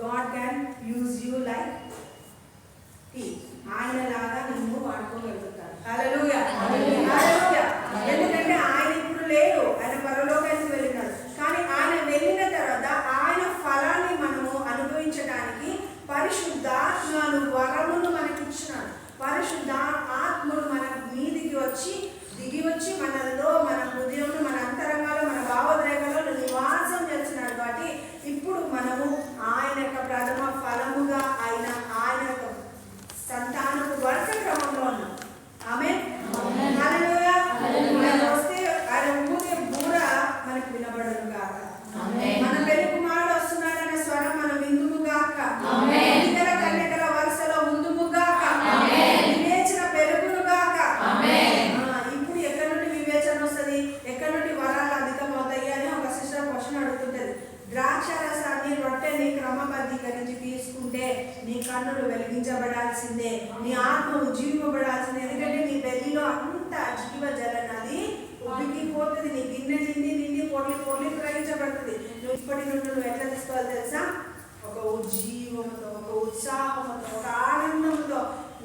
God can use you like he. ఆయనలాగా నిన్ను వాడుకోగలుగుతాడు. హల్లెలూయా, హల్లెలూయా. ఎందుకంటే ఆయన ఇప్పుడు లేడు, ఆయన పరలోకానికి వెళ్ళినాడు. కానీ ఆయన వెళ్ళిన తర్వాత ఆయన ఫలాన్ని మనము అనుభవించడానికి పరిశుద్ధాత్మను వరమును మనకి ఇచ్చినాడు. పరిశుద్ధ ఆత్మను మన మీదికి వచ్చి దిగి వచ్చి మనలో, మన హృదయంలో, మన అంతరంగాలో, మన భావోద్రేకాలలో నివాసం చేస్తున్నాడు. కాబట్టి ఇప్పుడు మనము ఆయన యొక్క ప్రథమ ఫలముగా ఆయన యొక్క సంతానపు వరుస క్రమంలో ఉన్నాం. ఆమేన్, హల్లెలూయా. ఆయన వస్తే ఆయన ఊదే బూర మనకు వినబడను గాక. మన పెళ్లి కుమారుడు వస్తున్నాడన్న స్వరం మనం విందుము గాక. ఇతర కన్యకల వరుసలో ఉందుము గాక. వివేచన పెరుగును గాక. ఇప్పుడు ఎక్కడి నుండి వివేచన వస్తుంది, ఎక్కడి నుండి వరాలు అధికమవుతాయి అని ఒక సిస్టర్ క్వశ్చన్ అడుగుతుంటది. ద్రాక్ష రసాన్ని రొట్టెని క్రమబద్ధీకరించి తీసుకుంటే నీ కన్నులు వెలిగించబడాల్సిందే, నీ ఆత్మ ఉజ్జీవింపబడాల్సిందే. ఎందుకంటే నీ బెల్లిలో అంత జీవ జలనది ఉబ్బికిపోతుంది, నీ గిన్నె నిండి పొర్లి గ్రహించబడుతుంది. నువ్వు ఇప్పటి నుండి నువ్వు ఎట్లా తీసుకోవాలి తెలుసా? ఒక ఉజ్జీవంతో, ఒక ఉత్సాహంతో, ఒక ఆనందంతో,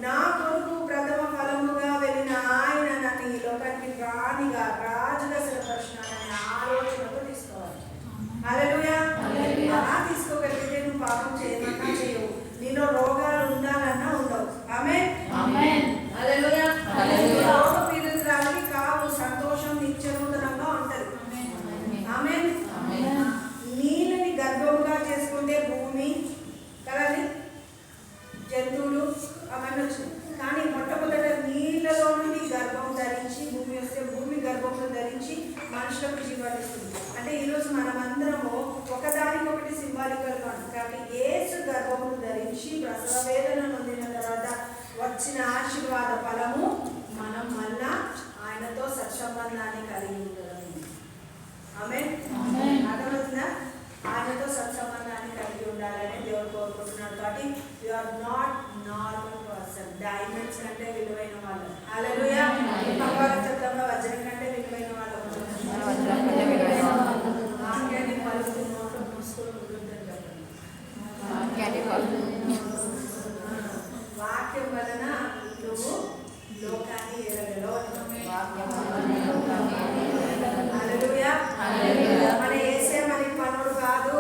నా కొరకు ప్రథమ ఫలముగా వెళ్ళిన ఆయన నన్ను ఈ లోకానికి రాణిగా రాజుగా స్థిరపరిచినాడనే ఆలోచనతో తీసుకోవాలి. హల్లెలూయా. అలా తీసుకోగలిగితే నువ్వు పాపం చేయమన్నా చేయవు, నీలో రోగాలు ఉండాలన్నా ఉండవు. ఆమేన్, హల్లెలూయా. రోగ పీడితురాలికి కావు, సంతోషం నిత్యనూతనంగా ఉంటది. ఆమేన్. నీళ్ళని గర్భముగా చేసుకుంటే భూమి కదండి, జంతువులు అవన్నీ వచ్చినాయి. కానీ మొట్టమొదట నీళ్ళలో నుండి గర్భం ధరించి భూమి వస్తే భూమి గర్భంలో ధరించి మనుషులకు జీవాన్నిస్తుంది. అంటే ఈరోజు మనమందరము ఒకదానికొకటి సింబాలికల్గా ఉంటుంది. కాబట్టి యేసు గర్భమును ధరించి ప్రసవ వేదన నొందిన తర్వాత వచ్చిన ఆశీర్వాద ఫలము మనం మళ్ళా ఆయనతో సత్సంబంధాన్ని కలిగి ఉండడం. ఆమేన్, అర్థమవుతుందా? ఆయనతో సత్సంబంధాన్ని కలిగి ఉండాలని దేవుడు కోరుకుంటున్నాడు. కాబట్టి you are not normal person. Diamonds కంటే విలువైన వాళ్ళు. హల్లెలూయా. భగవత్ చట్టంలో వజ్రం కంటే విలువైన వాళ్ళు. వాక్యాన్ని పలుకు నోట్లో మూసుకొని ఉంటుందని చెప్పండి. వాక్యం వలన నువ్వు లోకాన్ని ఏలగలవు. హల్లెలూయా. మన యేసే మనకి పనుడు కాదు,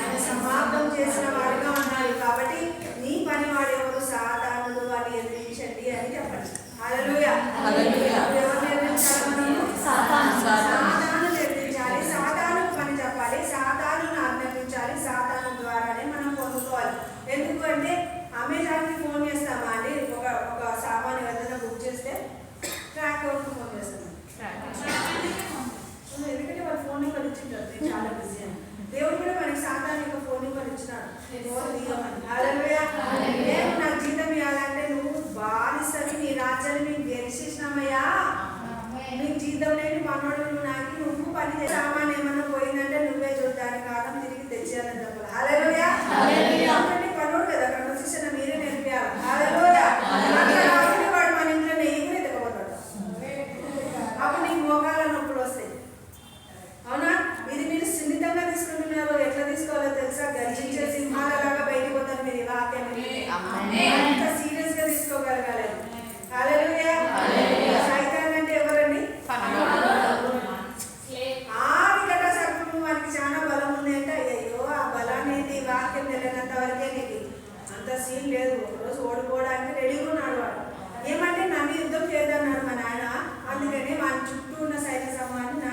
ఆయన సమాప్తం చేసిన వాడిగా ఉన్నాడు. కాబట్టి నీ పని వాడు ఎవరు? సాతానుడు, అని ఎదిరించండి అని చెప్పండి. హల్లెలూయా. ఎవరు ఎదిరించాలి? మనము సాతాను ఎదిరించాలి. సాతాను పని చెప్పాలి, సాతానును ఆజ్ఞాపించాలి. సాతాను ద్వారానే మనం పొందుకోవాలి. ఎందుకంటే అమెజాన్కి ఫోన్ చేస్తామా అండి? ఒక సామాన్ ఏదైనా బుక్ చేస్తే ట్రాక్ అవుట్ ఫోన్ చేస్తాం. ఎందుకంటే వాళ్ళ ఫోన్ నెంబర్ ఇచ్చింటారు, నేను చాలా బిజీ అని. దేవుడు కూడా మనకి సాతాను యొక్క ఫోన్ నెంబర్ ఇచ్చినాడు. హల్లెలూయా. నేను నాకు జీతం ఇవ్వాలంటే నువ్వు బానిసని, నీ రాజ్యాన్ని మేము గెలిచేసినామయ్యా, నీకు జీతం లేని మనోడు నువ్వు పని చేసి సామాన్ ఏమన్నా పోయిందంటే నువ్వే చూద్దాని కాలం తిరిగి తెచ్చేయాలని చెప్పాలి. హల్లెలూయా. పనుడు కదా, క్రమశిక్షణ మీరే నేర్పియాలి. హల్లెలూయా. వాడు మన ఇంట్లో నెయ్యి కూడా ఎత్తకపోతాడు. అప్పుడు నీకు మోకాళ్ళ నొప్పులు వస్తాయి. అవునా? మీరు సున్నితంగా తీసుకుంటున్నారు. ఎట్లా తీసుకోవాలో తెలుసా? గర్జించే సింహాలలాగా బయటికి పోతారు మీరు. వాక్యాన్ని అంత సీరియస్ గా తీసుకోగలగాలి. హల్లెలూయా. సైతాన్ అంటే ఎవరండి? ఆవిడ సర్పము వానికి చాలా బలం ఉంది అంటే, అయ్యో ఆ బలాన్ని వాక్యం తెలియనంత వరకే నీకు అంత సీన్ లేదు. ఒకరోజు ఓడిపోవడానికి రెడీగా ఉన్నాడు వాడు. ఏమంటే నన్ను యుద్ధం చేద్దన్నాడు మా నాయన, అందుకని వాళ్ళ చుట్టూ ఉన్న సైన్య సమూహాన్ని నా